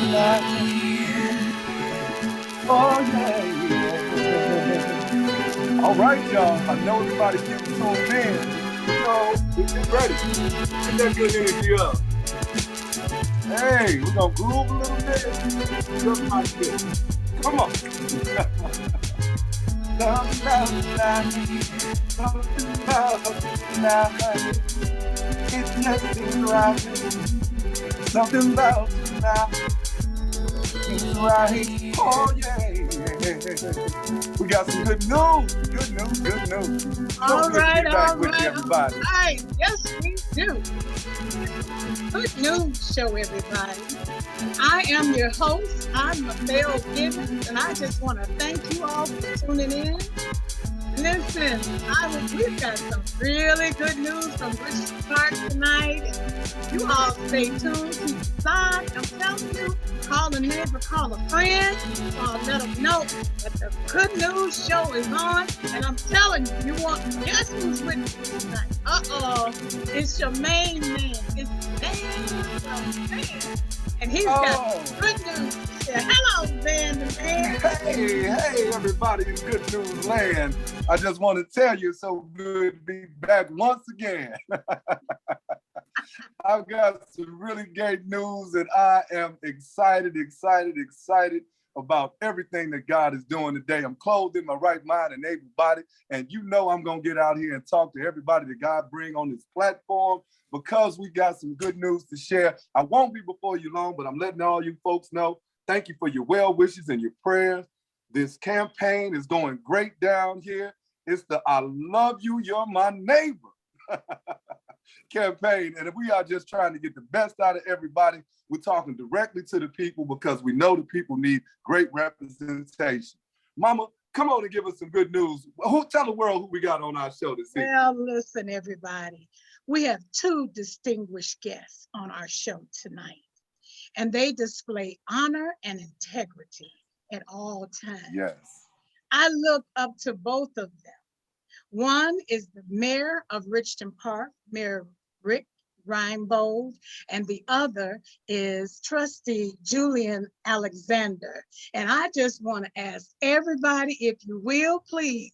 Oh, yeah, yeah. All right, y'all. I know everybody's getting tuned in. Let's get ready. Get that good energy up. Hey, we're going to groove a little bit. Just like this. Come on. Something about tonight. Something about tonight. It just seems right. Something about tonight. It's right. Oh, yeah. We got some good news. Good news, good news. So All good to right, be back all with you, right, all everybody. right. Yes, we do. Good news show, everybody. I am your host. I'm Mathell Gibbons, and I just want to thank you all for tuning in. Listen, we've got some really good news from Richard Park tonight. And you all stay tuned, keep it side. I'm telling you, call a neighbor, call a friend, let them know that the good news show is on. And I'm telling you, guess who's with me tonight? It's your main man. It's man. And he's got good news to share. Hello, Van the Man. Hey, everybody in Good News Land. I just want to tell you, it's so good to be back once again. I've got some really great news, and I am excited about everything that God is doing today. I'm clothed in my right mind and able body, and you know I'm going to get out here and talk to everybody that God bring on this platform because we got some good news to share. I won't be before you long, but I'm letting all you folks know, thank you for your well wishes and your prayers. This campaign is going great down here. It's the I Love You, You're My Neighbor campaign. And we are just trying to get the best out of everybody. We're talking directly to the people because we know the people need great representation. Mama, come on and give us some good news. Tell the world who we got on our show this evening. Well, listen, everybody. We have two distinguished guests on our show tonight, and they display honor and integrity at all times. Yes. I look up to both of them. One is the mayor of Richton Park, Mayor Rick Reinbold, and the other is Trustee Julian Alexander. And I just want to ask everybody, if you will, please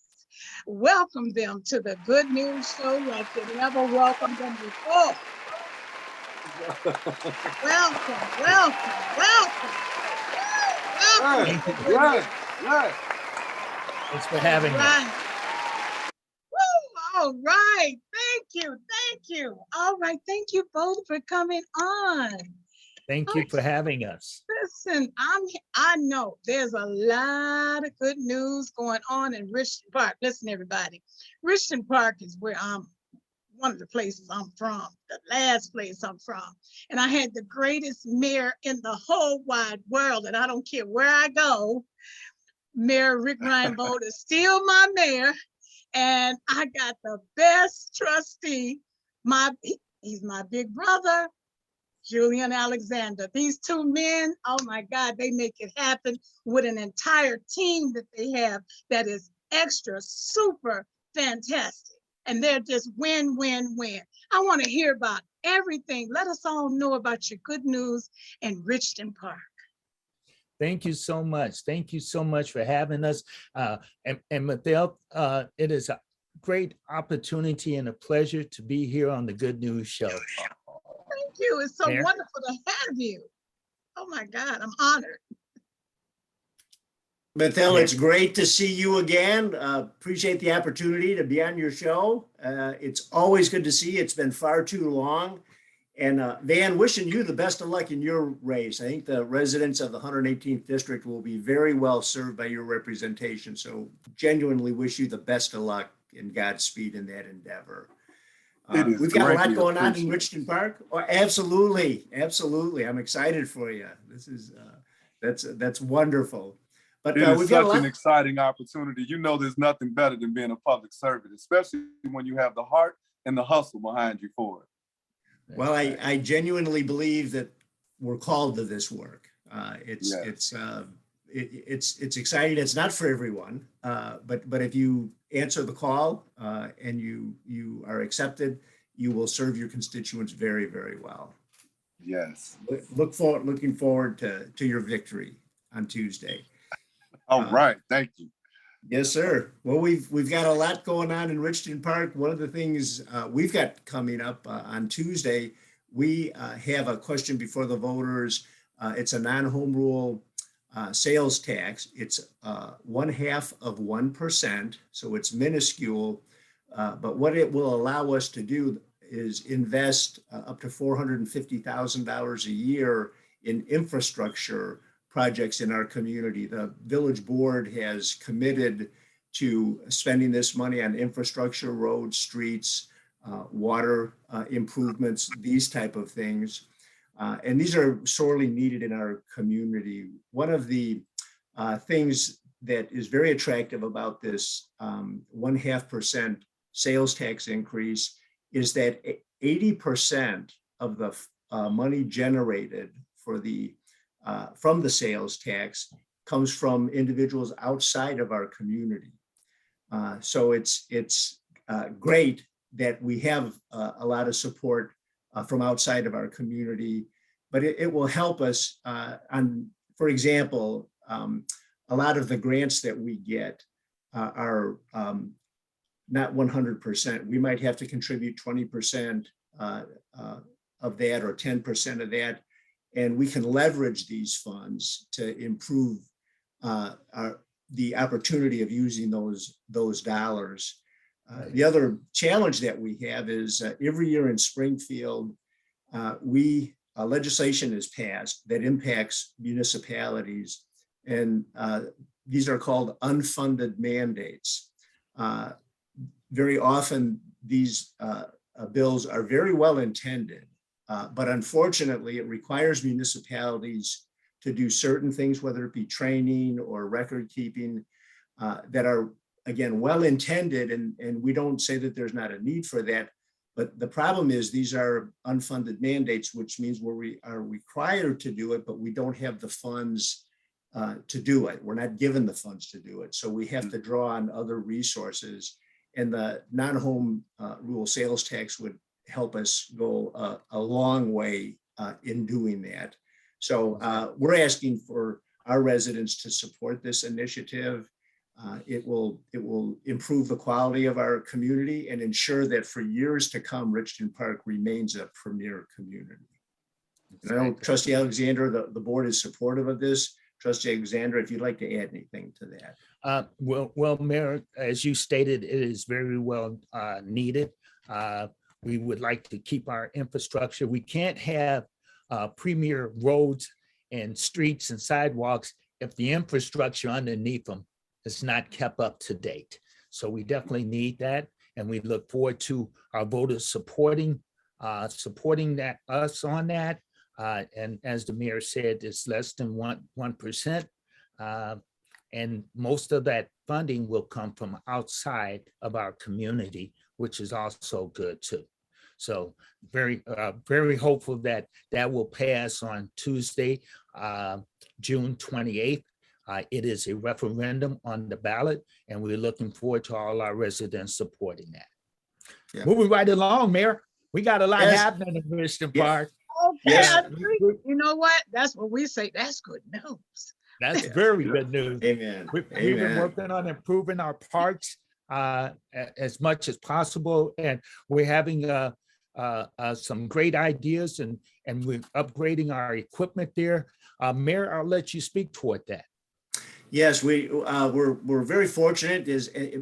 welcome them to the Good News Show like you never welcomed them before. Welcome. Right. Thanks for having me. All right. Thank you. All right. Thank you both for coming on. Thank you for having us. Listen, I know there's a lot of good news going on in Richton Park. Listen, everybody, Richton Park is where one of the places I'm from, the last place I'm from. And I had the greatest mayor in the whole wide world, and I don't care where I go, Mayor Rick Reinbold is still my mayor. And I got the best trustee. He's my big brother, Julian Alexander. These two men, oh my God, they make it happen with an entire team that they have that is extra, super fantastic. And they're just win. I want to hear about everything. Let us all know about your good news in Richton Park. Thank you so much. Thank you so much for having us. And Mathell, it is a great opportunity and a pleasure to be here on the Good News Show. Thank you. It's so wonderful to have you. Oh my God, I'm honored. Mathell, it's great to see you again. Appreciate the opportunity to be on your show. It's always good to see you. It's been far too long. And Van, wishing you the best of luck in your race. I think the residents of the 118th district will be very well served by your representation. So genuinely wish you the best of luck and Godspeed in that endeavor. We've got a lot going on in Richton Park. Oh, absolutely. I'm excited for you. This is that's wonderful. But we've got an exciting opportunity. You know, there's nothing better than being a public servant, especially when you have the heart and the hustle behind you for it. Well, I genuinely believe that we're called to this work. It's exciting. It's not for everyone, but if you answer the call and you are accepted, you will serve your constituents very, very well. Yes. Looking forward to your victory on Tuesday. All right. Thank you. Yes, sir. Well, we've got a lot going on in Richton Park. One of the things we've got coming up on Tuesday, we have a question before the voters. It's a non-home rule sales tax. It's 0.5%, so it's minuscule. But what it will allow us to do is invest up to $450,000 a year in infrastructure projects in our community. The village board has committed to spending this money on infrastructure, roads, streets, water improvements, these type of things. And these are sorely needed in our community. One of the things that is very attractive about this 0.5% sales tax increase is that 80% of the money generated for the from the sales tax comes from individuals outside of our community. So it's great that we have a lot of support from outside of our community, but it will help us on, for example, a lot of the grants that we get are not 100%. We might have to contribute 20% of that or 10% of that. And we can leverage these funds to improve the opportunity of using those dollars. The other challenge that we have is every year in Springfield, legislation is passed that impacts municipalities, and these are called unfunded mandates. Very often, these bills are very well intended, but unfortunately, it requires municipalities to do certain things, whether it be training or record keeping, that are, again, well intended. And we don't say that there's not a need for that. But the problem is these are unfunded mandates, which means we are required to do it, but we don't have the funds to do it. We're not given the funds to do it. So we have to draw on other resources. And the non-home rule sales tax would help us go a long way in doing that. So we're asking for our residents to support this initiative. It will improve the quality of our community and ensure that for years to come, Richton Park remains a premier community. And I know Trustee Alexander, the board is supportive of this. Trustee Alexander, if you'd like to add anything to that. Well, Mayor, as you stated, it is very well needed. We would like to keep our infrastructure. We can't have premier roads and streets and sidewalks if the infrastructure underneath them is not kept up to date. So we definitely need that. And we look forward to our voters supporting us on that. And as the mayor said, it's less than 1%. And most of that funding will come from outside of our community, which is also good too. So very hopeful that will pass on Tuesday, June 28th. It is a referendum on the ballot, and we're looking forward to all our residents supporting that. Yeah. Moving right along, Mayor. We got a lot happening in Richton Park. Okay, you know what? That's what we say. That's good news. That's very good news. Amen. We've been working on improving our parks as much as possible, and we're having some great ideas, and we're upgrading our equipment there. Mayor, I'll let you speak toward that. Yes, we're very fortunate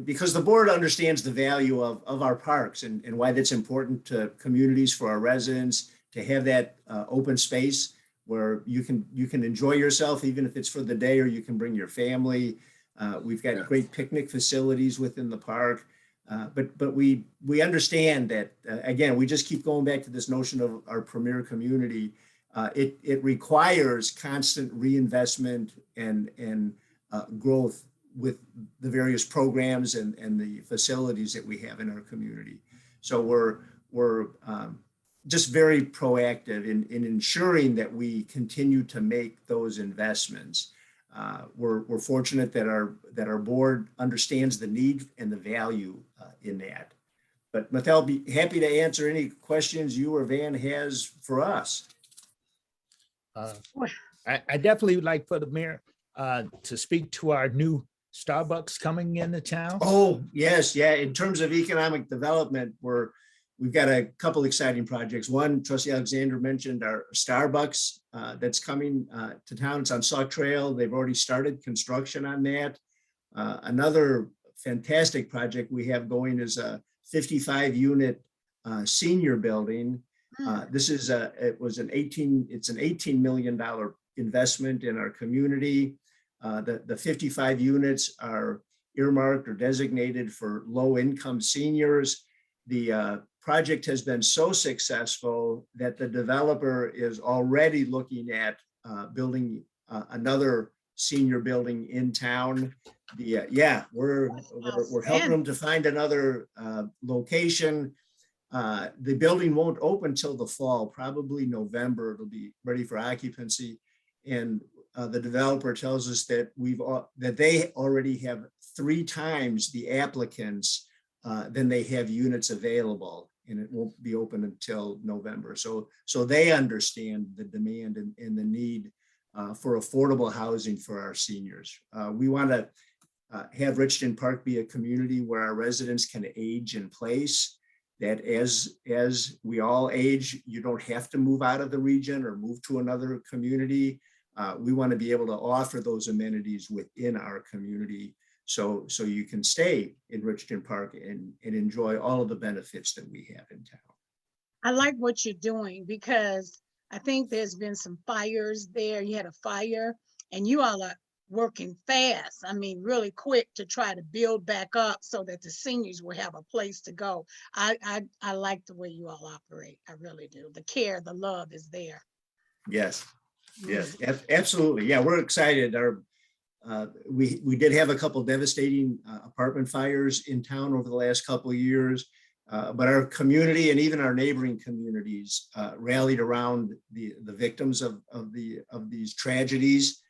because the board understands the value of our parks and why that's important to communities, for our residents, to have that open space where you can enjoy yourself, even if it's for the day, or you can bring your family. We've got great picnic facilities within the park, but we understand that again, we just keep going back to this notion of our premier community. It requires constant reinvestment and growth with the various programs and the facilities that we have in our community. So we're just very proactive in ensuring that we continue to make those investments. We're fortunate that our board understands the need and the value in that. But Mathell, be happy to answer any questions you or Van has for us. Uh, Well, I definitely would like for the mayor to speak to our new Starbucks coming into town. Oh, yes, yeah. In terms of economic development, we've got a couple exciting projects. One, Trustee Alexander mentioned our Starbucks that's coming to town. It's on Sauk Trail. They've already started construction on that. Another fantastic project we have going is a 55 unit senior building. It's an $18 million investment in our community. The 55 units are earmarked or designated for low income seniors. The project has been so successful that the developer is already looking at building another senior building in town. We're helping them to find another location. The building won't open till the fall, probably November. It'll be ready for occupancy. And the developer tells us that they already have 3 times the applicants than they have units available, and it won't be open until November. So they understand the demand and the need for affordable housing for our seniors. We want to have Richton Park be a community where our residents can age in place, that as we all age, you don't have to move out of the region or move to another community. We want to be able to offer those amenities within our community so you can stay in Richton Park and enjoy all of the benefits that we have in town. I like what you're doing because I think there's been some fires there. You had a fire and you all are working fast. I mean, really quick to try to build back up so that the seniors will have a place to go. I like the way you all operate. I really do. The care, the love is there. Yes, yes, absolutely. Yeah, we're excited. We did have a couple devastating apartment fires in town over the last couple of years, but our community and even our neighboring communities rallied around the victims of these tragedies.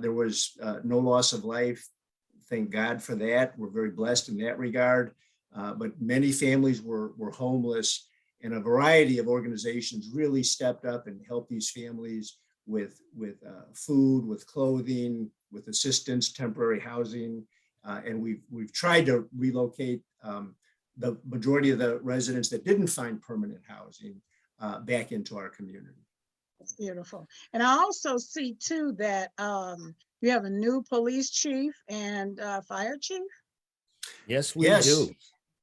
There was no loss of life. Thank God for that. We're very blessed in that regard. But many families were homeless, and a variety of organizations really stepped up and helped these families with food, with clothing, with assistance, temporary housing, and we've tried to relocate the majority of the residents that didn't find permanent housing back into our community. That's beautiful. And I also see too that you have a new police chief and fire chief. Yes, we Yes. do.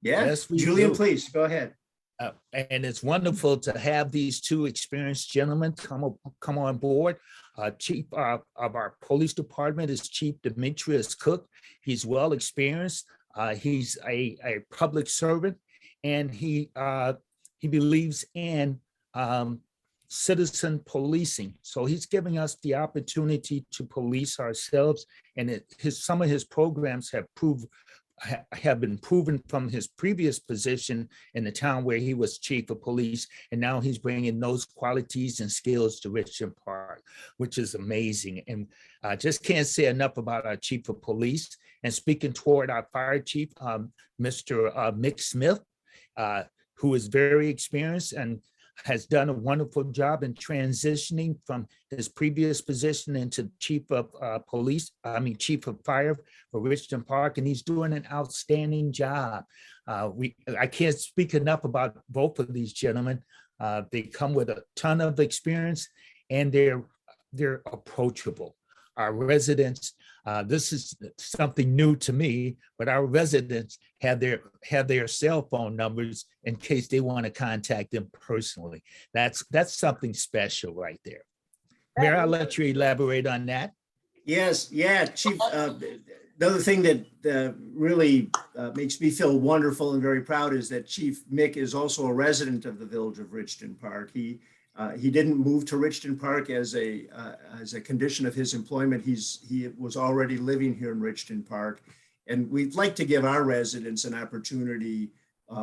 Yeah, Yes, we Julian, do. please go ahead. And it's wonderful to have these 2 experienced gentlemen come on board. Chief of our police department is Chief Demetrius Cook. He's well experienced. He's a public servant, and he believes in citizen policing. So he's giving us the opportunity to police ourselves, and some of his programs have been proven from his previous position in the town where he was chief of police, and now he's bringing those qualities and skills to Richton Park, which is amazing. And I just can't say enough about our chief of police. And speaking toward our fire chief, Mr. Mick Smith, who is very experienced and has done a wonderful job in transitioning from his previous position into chief of chief of fire for Richton Park, and he's doing an outstanding job. I can't speak enough about both of these gentlemen. They come with a ton of experience, and they're approachable. Our residents, this is something new to me, but our residents have their cell phone numbers in case they want to contact them personally. That's something special right there. Mayor, I'll let you elaborate on that. Yes, yeah, Chief. The other thing that really makes me feel wonderful and very proud is that Chief Mick is also a resident of the village of Richton Park. He didn't move to Richton Park as a condition of his employment. He was already living here in Richton Park, and we'd like to give our residents an opportunity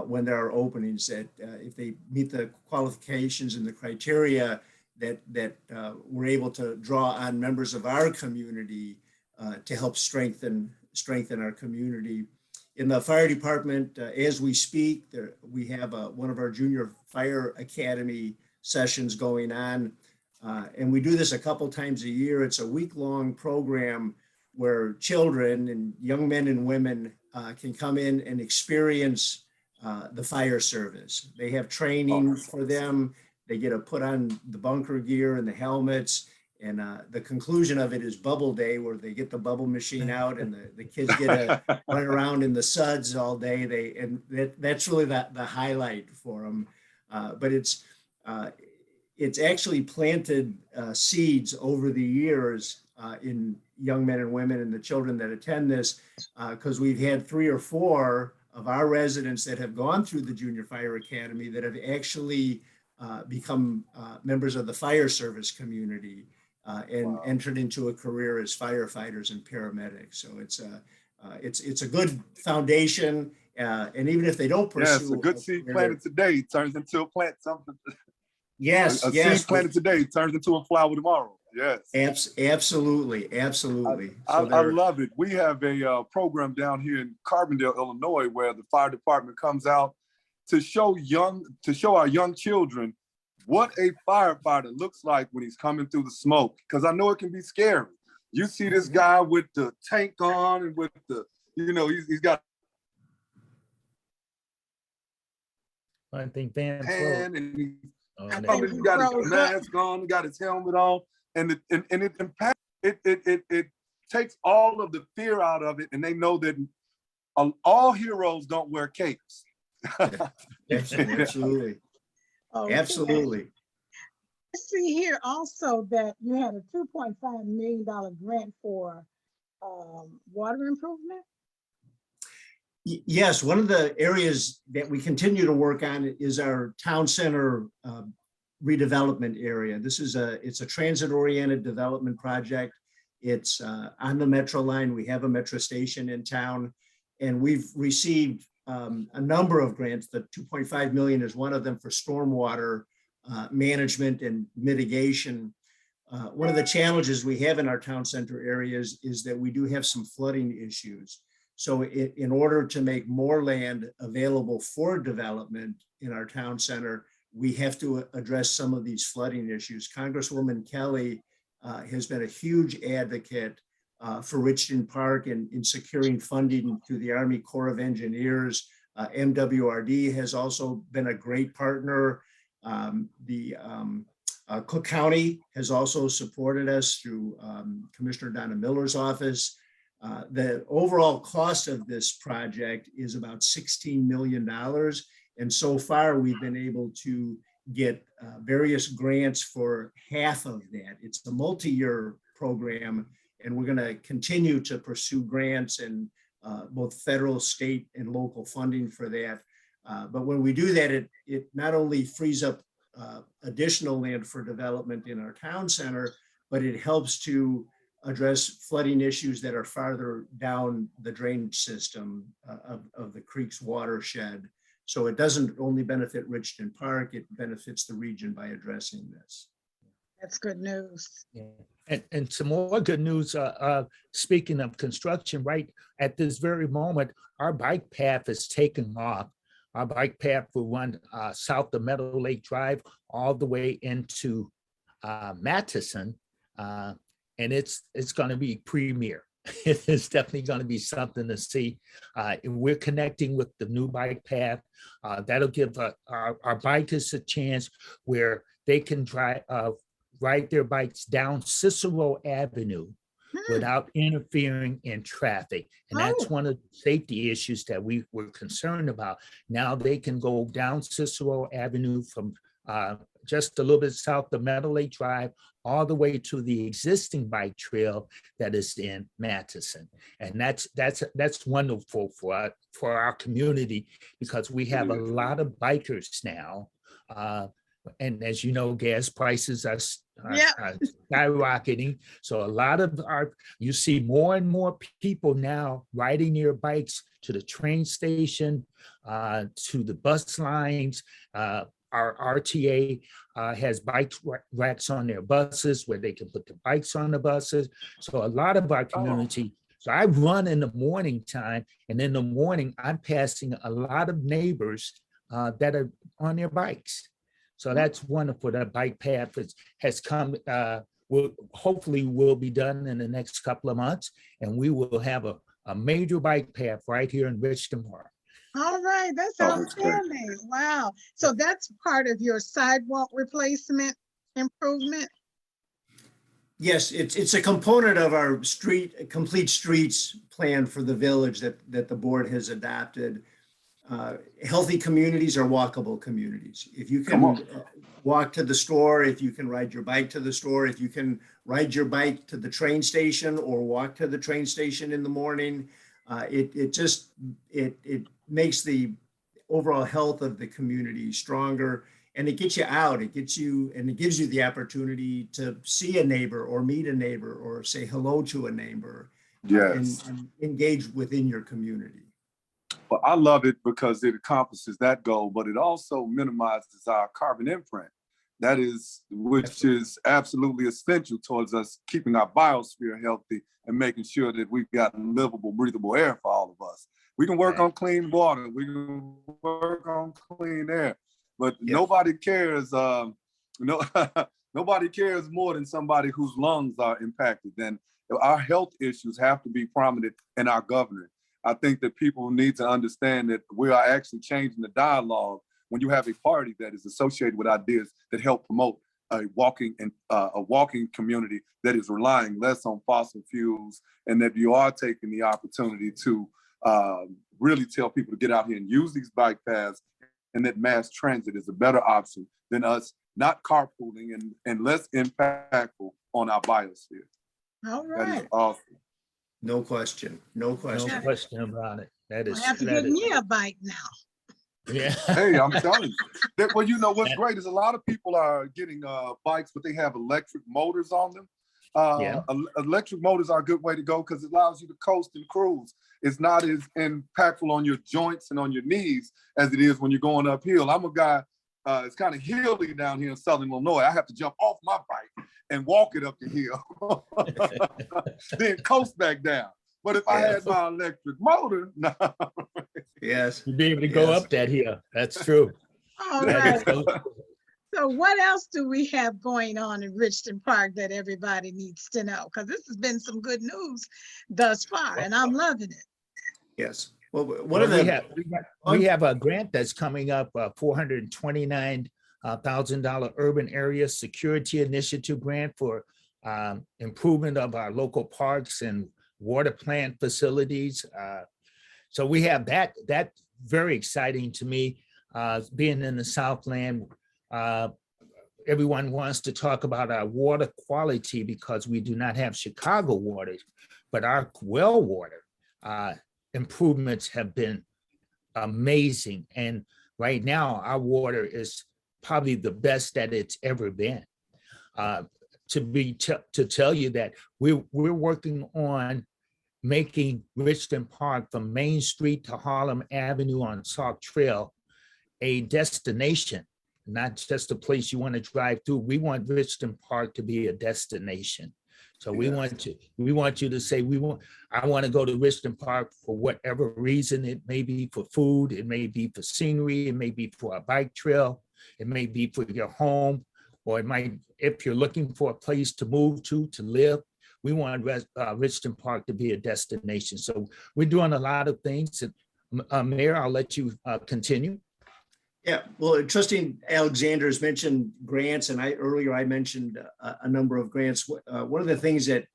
when there are openings that if they meet the qualifications and the criteria, that we're able to draw on members of our community to help strengthen our community. In the fire department, as we speak, we have one of our junior fire academy sessions going on. And we do this a couple times a year. It's a week-long program where children and young men and women can come in and experience the fire service. They have training for them. They get to put on the bunker gear and the helmets. And the conclusion of it is bubble day, where they get the bubble machine out and the kids get to run around in the suds all day. That's really the highlight for them. But it's actually planted seeds over the years in young men and women and the children that attend this, because we've had 3 or 4 of our residents that have gone through the Junior Fire Academy that have actually become members of the fire service community and entered into a career as firefighters and paramedics. So it's a good foundation, and even if they don't pursue, yes, a good seed planted today turns into a plant something. Yes, a seed planted today turns into a flower tomorrow. Yes, absolutely. I love it. We have a program down here in Carbondale, Illinois, where the fire department comes out to show our young children what a firefighter looks like when he's coming through the smoke. Because I know it can be scary. You see this guy with the tank on and with the, he's got. I think Van hand and he's He got his mask on, got his helmet on, and it impacts. It takes all of the fear out of it, and they know that all heroes don't wear capes. Absolutely. Okay. Absolutely. I see here also that you had a $2.5 million grant for water improvement. Yes, one of the areas that we continue to work on is our town center redevelopment area. It's a transit-oriented development project. It's on the Metro line. We have a Metro station in town, and we've received a number of grants. The 2.5 million is one of them for stormwater management and mitigation. One of the challenges we have in our town center areas is that we do have some flooding issues. So in order to make more land available for development in our town center, we have to address some of these flooding issues. Congresswoman Kelly has been a huge advocate for Richmond Park and in securing funding through the Army Corps of Engineers. MWRD has also been a great partner. Cook County has also supported us through Commissioner Donna Miller's office. The overall cost of this project is about $16 million. And so far, we've been able to get various grants for half of that. It's a multi-year program, and we're going to continue to pursue grants and both federal, state, and local funding for that. But when we do that, it not only frees up additional land for development in our town center, but it helps to address flooding issues that are farther down the drainage system of the creek's watershed. So it doesn't only benefit Richmond Park, it benefits the region by addressing this. That's good news. Yeah. And some more good news, speaking of construction, right at this very moment, our bike path is taking off. Our bike path will run south of Meadow Lake Drive all the way into Matheson. And it's going to be premier. It's definitely going to be something to see. We're connecting with the new bike path. That'll give our bikers a chance where they can ride their bikes down Cicero Avenue without interfering in traffic. And that's one of the safety issues that we were concerned about. Now they can go down Cicero Avenue from just a little bit south of Meadow Lake Drive, all the way to the existing bike trail that is in Matheson. And that's wonderful for our community, because we have a lot of bikers now. And as you know, gas prices are skyrocketing. So a lot of you see more and more people now riding their bikes to the train station, to the bus lines. Our RTA has bike racks on their buses where they can put the bikes on the buses. So a lot of our community. So I run in the morning time, and in the morning I'm passing a lot of neighbors that are on their bikes. So that's wonderful. That bike path has come, will be done in the next couple of months, and we will have a major bike path right here in Richton Park. All right, that's Oh, that's great. outstanding. Wow. So that's part of your sidewalk replacement improvement? Yes, it's a component of our complete streets plan for the village that the board has adopted. Healthy communities are walkable communities. If you Come can on. walk to the store, if you can ride your bike to the store, if you can ride your bike to the train station or walk to the train station in the morning, it makes the overall health of the community stronger, and it gets you out. It gives you the opportunity to see a neighbor or meet a neighbor or say hello to a neighbor, Yes. and engage within your community. Well, I love it because it accomplishes that goal, but it also minimizes our carbon imprint. Which is absolutely essential towards us keeping our biosphere healthy and making sure that we've got livable, breathable air for all of us. We can work on clean water, we can work on clean air, but nobody cares. Nobody cares more than somebody whose lungs are impacted. Then our health issues have to be prominent in our governance. I think that people need to understand that we are actually changing the dialogue when you have a party that is associated with ideas that help promote a walking community that is relying less on fossil fuels, and that you are taking the opportunity to really tell people to get out here and use these bike paths, and that mass transit is a better option than us not carpooling and less impactful on our biosphere. All That right. is awesome. No question. No question. No question about it. That I is. have to get me a bike now. Yeah. Hey, I'm telling you. Well, you know what's great is a lot of people are getting bikes, but they have electric motors on them. Electric motors are a good way to go because it allows you to coast and cruise. It's not as impactful on your joints and on your knees as it is when you're going uphill. I'm a guy, it's kind of hilly down here in Southern Illinois. I have to jump off my bike and walk it up the hill, then coast back down. But if I had my electric motor, no. Yes. You'd be able to go up that hill. That's true. All right. So what else do we have going on in Richton Park that everybody needs to know? Because this has been some good news thus far, and I'm loving it. Yes. Well, we have a grant that's coming up, $429,000 urban area security initiative grant for improvement of our local parks and water plant facilities. So we have that. That's very exciting to me. Being in the Southland, everyone wants to talk about our water quality because we do not have Chicago water, but our well water improvements have been amazing. And right now, our water is probably the best that it's ever been. To tell you that we're working on making Richton Park from Main Street to Harlem Avenue on Sauk Trail a destination, not just a place you want to drive through. We want Richton Park to be a destination. So we want you to say, I want to go to Richton Park for whatever reason. It may be for food, it may be for scenery, it may be for a bike trail, it may be for your home, or it might, if you're looking for a place to move to live, we want Richton Park to be a destination. So we're doing a lot of things. And Mayor, I'll let you continue. Yeah, well, Trustee Alexander has mentioned grants, and earlier I mentioned a number of grants. One of the things that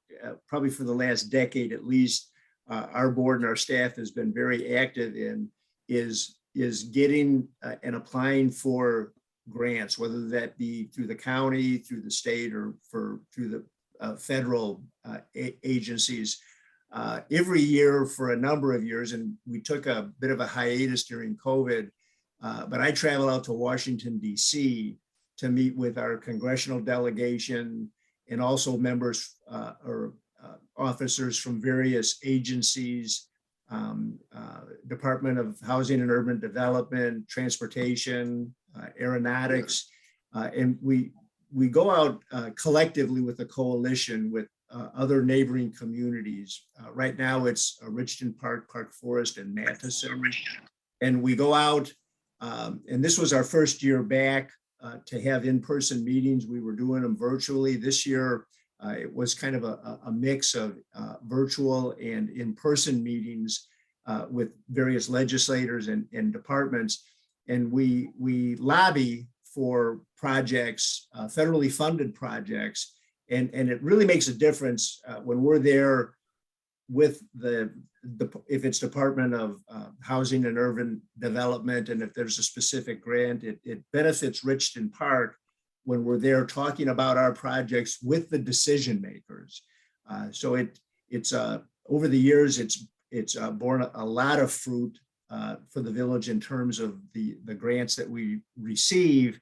probably for the last decade at least, our board and our staff has been very active in is getting and applying for grants, whether that be through the county, through the state, or through the federal agencies. Every year for a number of years, and we took a bit of a hiatus during COVID. But I travel out to Washington, D.C. to meet with our congressional delegation and also members or officers from various agencies, Department of Housing and Urban Development, Transportation, Aeronautics. And we go out collectively with a coalition with other neighboring communities. Right now it's Richton Park, Park Forest, and Mathell. And we go out. And this was our first year back to have in-person meetings. We were doing them virtually. This year, it was kind of a mix of virtual and in-person meetings with various legislators and departments. And we lobby for projects, federally funded projects. And it really makes a difference when we're there with if it's Department of Housing and Urban Development, and if there's a specific grant, it benefits Richton Park when we're there talking about our projects with the decision makers. So it's over the years, it's borne a lot of fruit for the village in terms of the grants that we receive.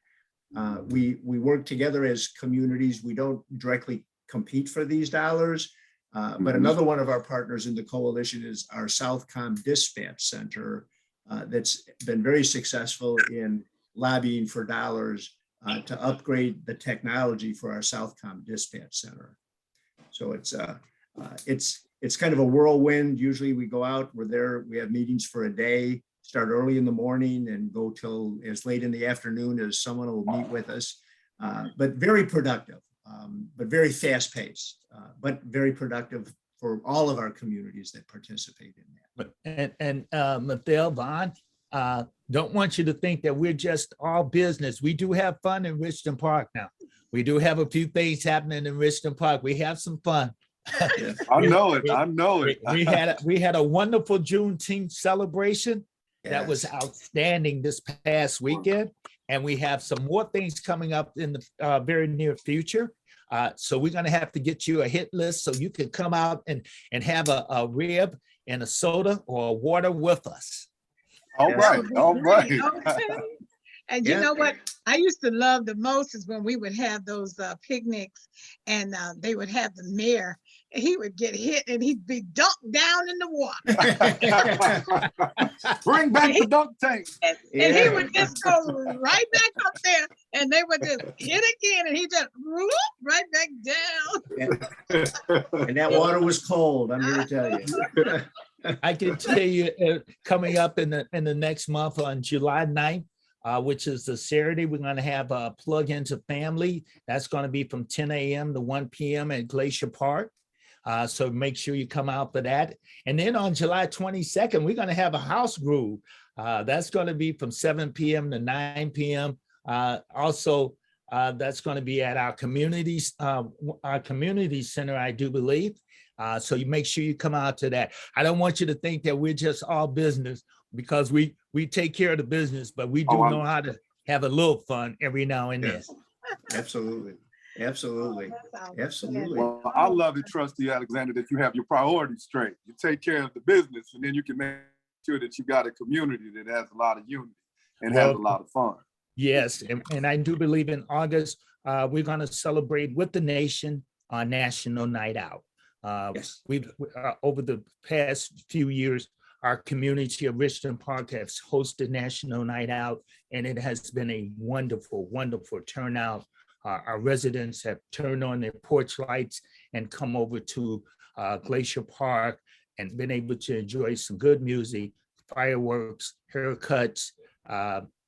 We work together as communities. We don't directly compete for these dollars. But another one of our partners in the coalition is our Southcom Dispatch Center that's been very successful in lobbying for dollars to upgrade the technology for our Southcom Dispatch Center. So it's kind of a whirlwind. Usually we go out, we're there, we have meetings for a day, start early in the morning and go till as late in the afternoon as someone will meet with us, but very productive. But very fast paced, but very productive for all of our communities that participate in that. And Mathell, Vaughn, don't want you to think that we're just all business. We do have fun in Richton Park now. We do have a few things happening in Richton Park. We have some fun. I know it. I know it. We had a wonderful Juneteenth celebration. Yes. That was outstanding this past weekend. And we have some more things coming up in the very near future. So we're going to have to get you a hit list so you can come out and have a rib and a soda or a water with us. All right. All right. Okay. And you know what I used to love the most is when we would have those picnics and they would have the mayor. And he would get hit and he'd be dunked down in the water. Bring back the dunk tank. And he would just go right back up there and they would just hit again and he just whoop, right back down. And that water was cold, I'm here to tell you. I can tell you coming up in the next month on July 9th, which is the Saturday, we're going to have a plug into family. That's going to be from 10 a.m. to 1 p.m. at Glacier Park. So make sure you come out for that. And then on July 22nd, we're going to have a house groove. That's going to be from 7 p.m. to 9 p.m. Also, that's going to be at our community center, I do believe. So you make sure you come out to that. I don't want you to think that we're just all business, because we take care of the business, but we do know how to have a little fun every now and then. Absolutely. Absolutely. Absolutely. Well, I love it, Trustee Alexander, that you have your priorities straight. You take care of the business, and then you can make sure that you got a community that has a lot of unity and has a lot of fun. Yes, and I do believe in August, we're going to celebrate with the nation on National Night Out. Yes. We've over the past few years, our community of Richton Park has hosted National Night Out, and it has been a wonderful, wonderful turnout. Our residents have turned on their porch lights and come over to Glacier Park and been able to enjoy some good music, fireworks, haircuts,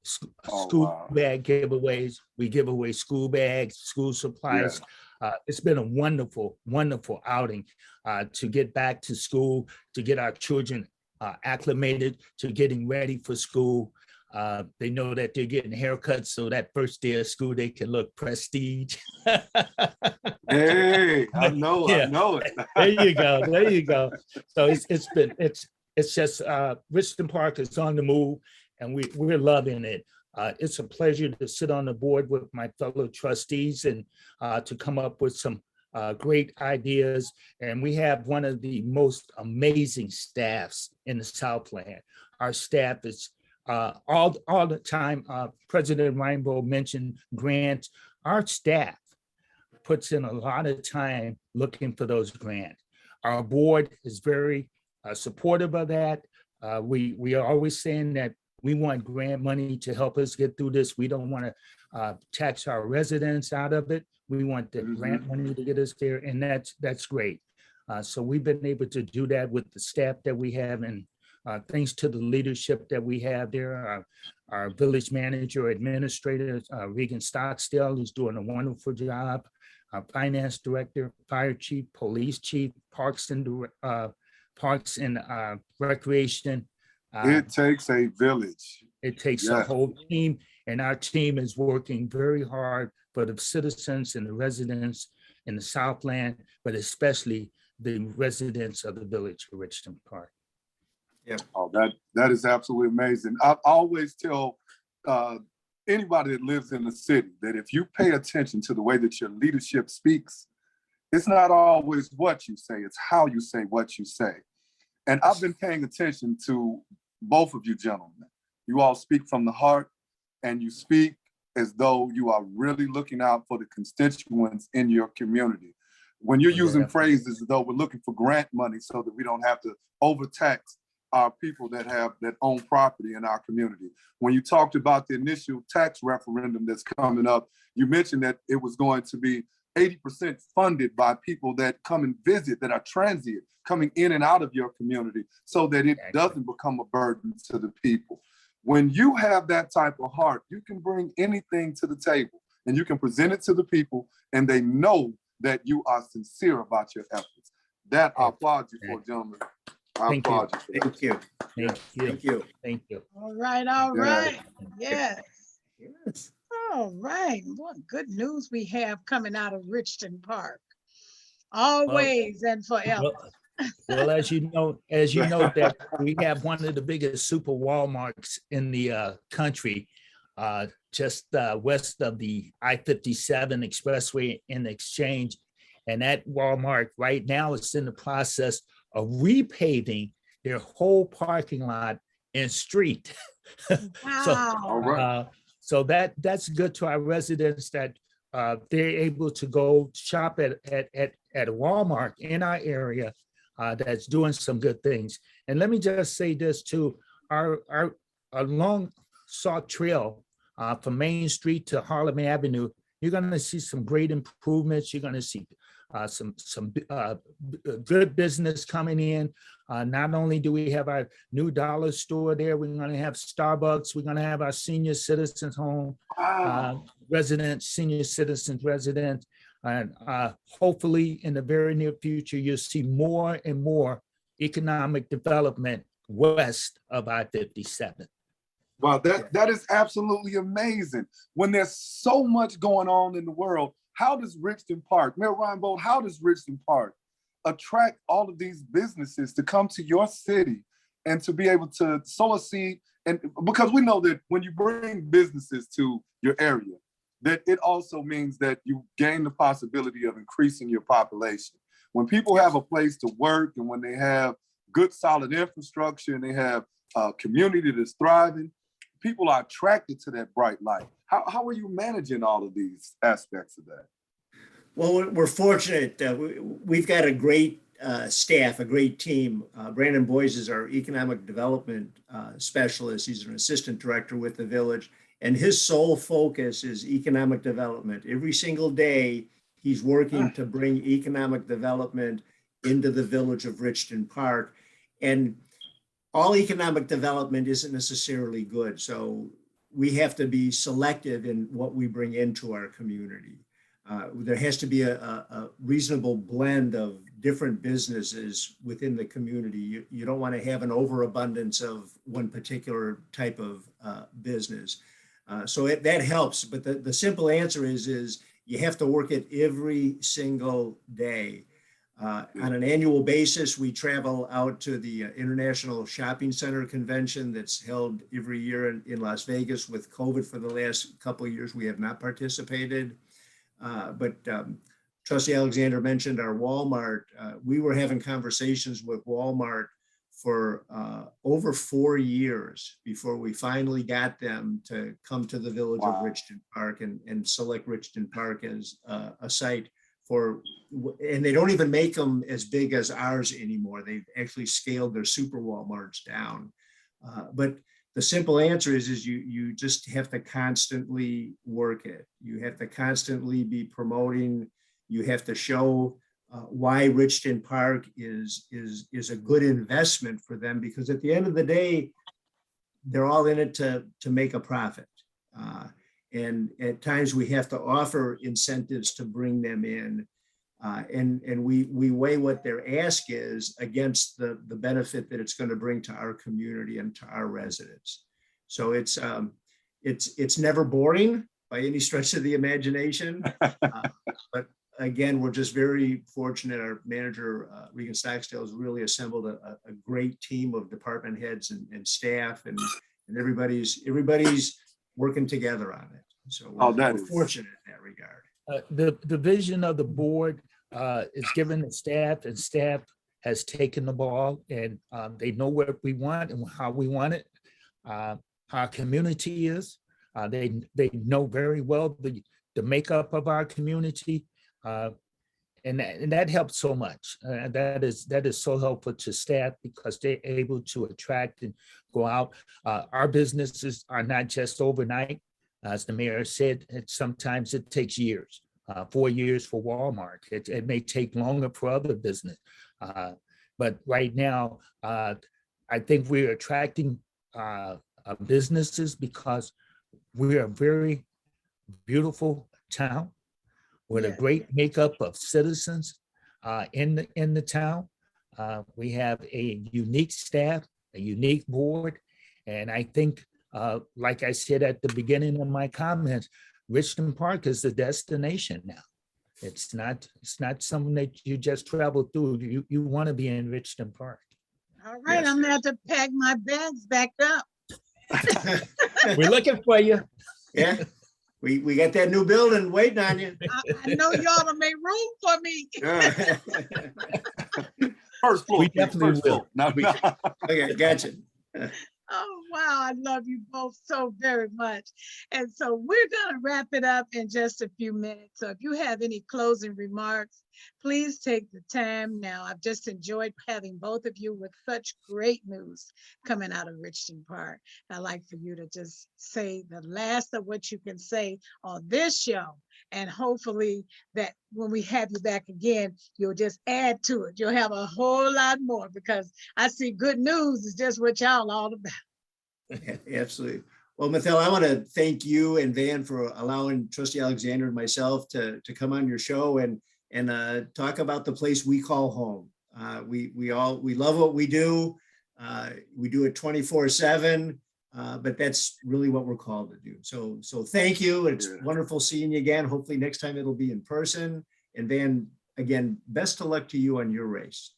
school bag giveaways. We give away school bags, school supplies. It's been a wonderful, wonderful outing to get back to school, to get our children acclimated to getting ready for school. They know that they're getting haircuts, so that first day of school, they can look prestige. Hey, I know it. There you go. There you go. So it's just Richton Park is on the move, and we're loving it. It's a pleasure to sit on the board with my fellow trustees and to come up with some great ideas. And we have one of the most amazing staffs in the Southland. Our staff is all the time. President Reinbold mentioned grants. Our staff puts in a lot of time looking for those grants. Our board is very supportive of that. We are always saying that we want grant money to help us get through this. We don't want to tax our residents out of it. We want the grant money to get us there, and that's great. So we've been able to do that with the staff that we have, and thanks to the leadership that we have there. our village manager, administrator, Regan Stocksdale, is doing a wonderful job. Our finance director, fire chief, police chief, parks and recreation. It takes a village. It takes Yeah. a whole team, and our team is working very hard for the citizens and the residents in the Southland, but especially the residents of the village of Richton Park. Oh, that is absolutely amazing. I always tell anybody that lives in the city that if you pay attention to the way that your leadership speaks, it's not always what you say, it's how you say what you say. And I've been paying attention to both of you gentlemen. You all speak from the heart, and you speak as though you are really looking out for the constituents in your community. When you're using phrases as though we're looking for grant money so that we don't have to overtax our people that own property in our community. When you talked about the initial tax referendum that's coming up, you mentioned that it was going to be 80% funded by people that come and visit, that are transient, coming in and out of your community, so that it doesn't become a burden to the people. When you have that type of heart, you can bring anything to the table and you can present it to the people, and they know that you are sincere about your efforts. That I applaud you for, gentlemen. I applaud you. Thank you. Thank you. Thank you. Thank you. All right, all right. Yes. Yes. All right. What good news we have coming out of Richton Park. Always and forever. Well, as you know that we have one of the biggest super Walmarts in the country, just west of the I-57 Expressway in Exchange. And that Walmart right now is in the process of repaving their whole parking lot and street. Wow. So that's good to our residents that they're able to go shop at a Walmart in our area that's doing some good things. And let me just say this too, our long sought trail from Main Street to Harlem Avenue, you're gonna see some great improvements. You're gonna see some good business coming in. Not only do we have our new dollar store there, we're going to have Starbucks, we're going to have our senior citizens home, residents, senior citizens residents, and hopefully in the very near future, you'll see more and more economic development west of I-57. Wow, that is absolutely amazing. When there's so much going on in the world, how does Richton Park, Mayor Ryan Bolt, how does Richton Park attract all of these businesses to come to your city and to be able to sow a seed? And because we know that when you bring businesses to your area, that it also means that you gain the possibility of increasing your population. When people have a place to work, and when they have good, solid infrastructure, and they have a community that's thriving, people are attracted to that bright light. How are you managing all of these aspects of that? Well, we're fortunate. We've got a great staff, a great team. Brandon Boyes is our economic development specialist. He's an assistant director with the village, and his sole focus is economic development. Every single day, he's working to bring economic development into the village of Richton Park. And all economic development isn't necessarily good. So we have to be selective in what we bring into our community. There has to be a reasonable blend of different businesses within the community. You don't want to have an overabundance of one particular type of business. So that helps. But the simple answer is you have to work it every single day. On an annual basis, we travel out to the International Shopping Center Convention that's held every year in Las Vegas. With COVID for the last couple of years, we have not participated. But Trustee Alexander mentioned our Walmart. We were having conversations with Walmart for over 4 years before we finally got them to come to the village of Richton Park and select Richton Park as a site for, and they don't even make them as big as ours anymore. They've actually scaled their super Walmarts down. But the simple answer is you just have to constantly work it. You have to constantly be promoting. You have to show why Richton Park is a good investment for them, because at the end of the day, they're all in it to make a profit. And at times we have to offer incentives to bring them in. And we weigh what their ask is against the benefit that it's going to bring to our community and to our residents. So it's never boring by any stretch of the imagination. But again, we're just very fortunate. Our manager, Regan Stocksdale, has really assembled a great team of department heads and staff, and everybody's working together on it. So we're fortunate in that regard. The vision of the board is given to staff, and staff has taken the ball, and they know what we want and how we want it. Our community is. They know very well the makeup of our community, and that helps so much. That is so helpful to staff because they're able to attract and go out. Our businesses are not just overnight. As the mayor said, sometimes it takes years, 4 years for Walmart. It may take longer for other business. But right now, I think we're attracting businesses because we're a very beautiful town with a great makeup of citizens in the town. We have a unique staff, a unique board, and I think, like I said at the beginning of my comments, Richmond Park is the destination now. It's not something that you just travel through. You want to be in Richmond Park. All right, yes. I'm gonna have to pack my bags back up. We're looking for you. Yeah, we got that new building waiting on you. I know y'all have made room for me. First floor. We definitely will. Okay, gotcha. Oh, wow. I love you both so very much. And so we're going to wrap it up in just a few minutes. So if you have any closing remarks, please take the time now. I've just enjoyed having both of you with such great news coming out of Richmond Park. I'd like for you to just say the last of what you can say on this show. And hopefully that when we have you back again, you'll just add to it. You'll have a whole lot more because I see good news is just what y'all all about. Absolutely. Well, Mathell, I want to thank you and Van for allowing Trustee Alexander and myself to come on your show and talk about the place we call home. We love what we do. We do it 24/7. But that's really what we're called to do. So thank you. It's wonderful seeing you again. Hopefully next time it'll be in person. And Van, again, best of luck to you on your race.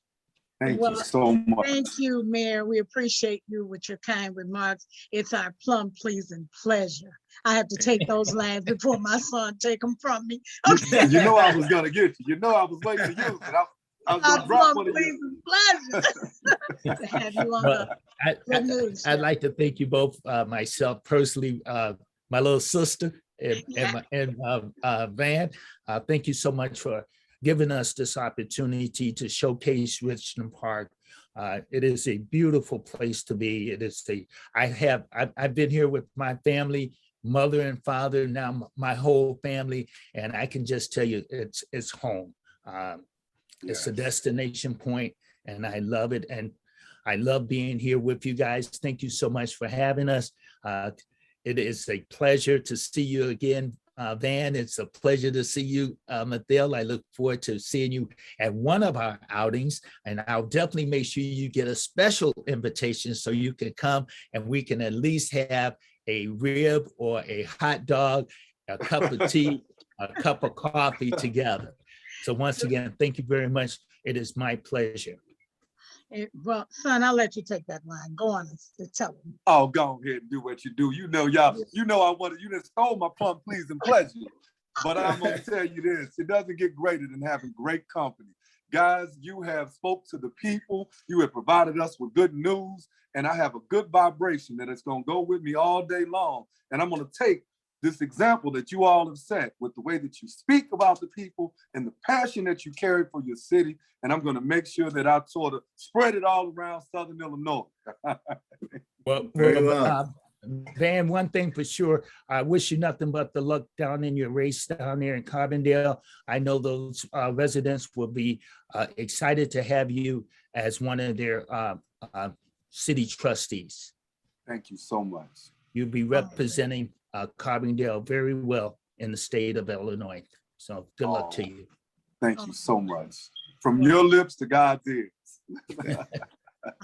Thank you so much. Thank you, Mayor. We appreciate you with your kind remarks. It's our plum pleasing pleasure. I have to take those lines before my son take them from me. Okay. You know I was gonna get you. You know I was waiting to use it. I was gonna drop one of you. Pleasure to have you on the news. I'd like to thank you both, myself personally, my little sister and Van. Thank you so much for giving us this opportunity to showcase Richmond Park. It is a beautiful place to be. It is I've been here with my family, mother and father, now my whole family, and I can just tell you it's home. It's a destination point, and I love it. And I love being here with you guys. Thank you so much for having us. It is a pleasure to see you again, Van. It's a pleasure to see you, Mathell. I look forward to seeing you at one of our outings, and I'll definitely make sure you get a special invitation so you can come and we can at least have a rib or a hot dog, a cup of tea, a cup of coffee together. So once again, thank you very much. It is my pleasure. Well, son, I'll let you take that line. Go on and tell him. Oh, go ahead and do what you do. You know, y'all, you just stole my plum pleasing pleasure. But I'm gonna tell you this, it doesn't get greater than having great company. Guys, you have spoke to the people, you have provided us with good news, and I have a good vibration that is gonna go with me all day long. And I'm gonna take this example that you all have set with the way that you speak about the people and the passion that you carry for your city. And I'm going to make sure that I sort of spread it all around Southern Illinois. Well, Van, one thing for sure, I wish you nothing but the luck down in your race down there in Carbondale. I know those residents will be excited to have you as one of their city trustees. Thank you so much. You'll be representing Carbondale very well in the state of Illinois. So good luck to you. Thank you so much. From your lips to God's ears.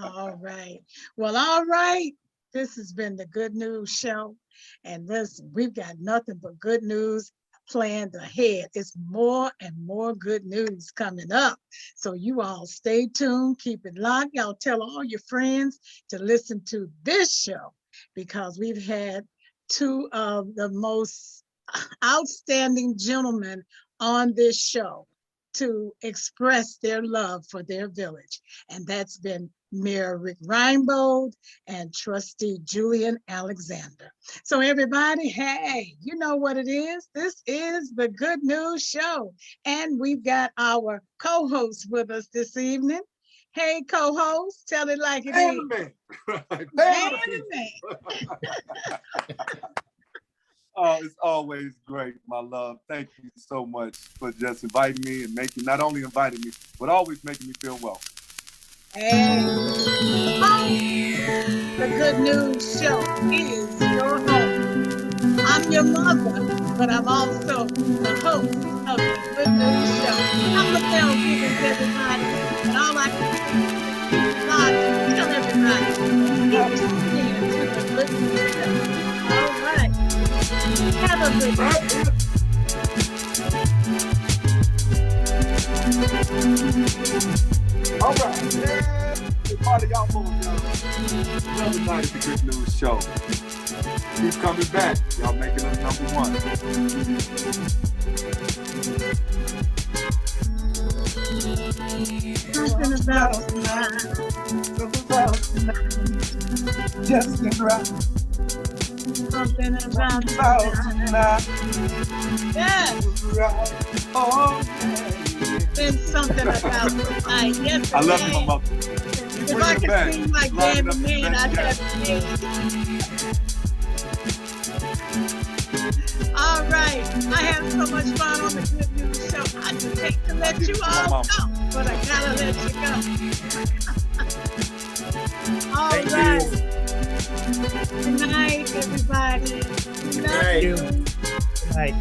All right. Well, all right. This has been the Good News Show. And listen, we've got nothing but good news planned ahead. It's more and more good news coming up. So you all stay tuned, keep it locked. Y'all tell all your friends to listen to this show because we've had two of the most outstanding gentlemen on this show to express their love for their village. And that's been Mayor Rick Reinbold and Trustee Julian Alexander. So everybody, hey, you know what it is. This is the Good News Show. And we've got our co-host with us this evening. Hey, co-host, tell it like it is. Oh, it's always great, my love. Thank you so much for just inviting me and not only inviting me, but always making me feel welcome. Hey, the Good News Show is your home. I'm your mother, but I'm also the host of the Good News Show. I'm Mathell Givens, everybody, and all I can do is tell everybody, keep tuning in to the Good News Show. All right. Have a good day. All right. Everybody out there. Another night at the Good News Show. Keep coming back. Y'all making us number one. Something about tonight. Just get right. Something about tonight. Yes. Oh, There's something about tonight. Yes, I love you, my mother. if I could sing like Danny Man, I'd have to sing. All right. I have so much fun on the Good News Show. I just hate to let you all go, but I gotta let you go. All right. Good night, everybody. Good night. Good night.